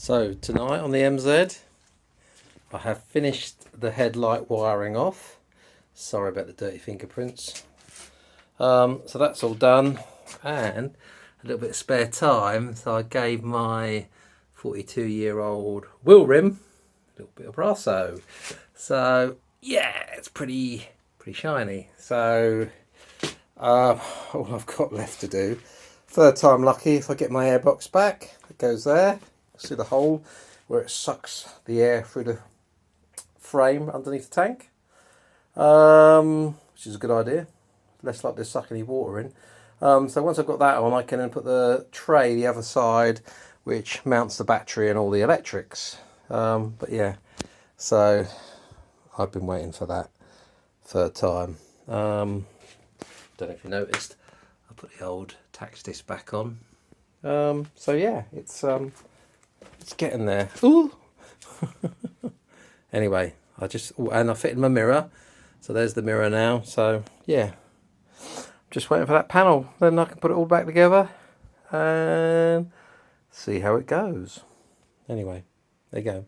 So tonight on the MZ, I have finished the headlight wiring off. Sorry about the dirty fingerprints. So that's all done, and a little bit of spare time, so I gave my 42-year-old wheel rim a little bit of brasso. So yeah, it's pretty shiny. So all I've got left to do, third time lucky, if I get my airbox back, it goes there. See the hole where it sucks the air through the frame underneath the tank, which is a good idea, less likely to suck any water in. So once I've got that on, I can then put the tray the other side, which mounts the battery and all the electrics. But yeah, so I've been waiting for that third time. Don't know if you noticed, I put the old tax disc back on. So yeah, it's getting there. Ooh. Anyway, I fitted my mirror, so there's the mirror now. So yeah, just waiting for that panel, then I can put it all back together and see how it goes. Anyway, there you go.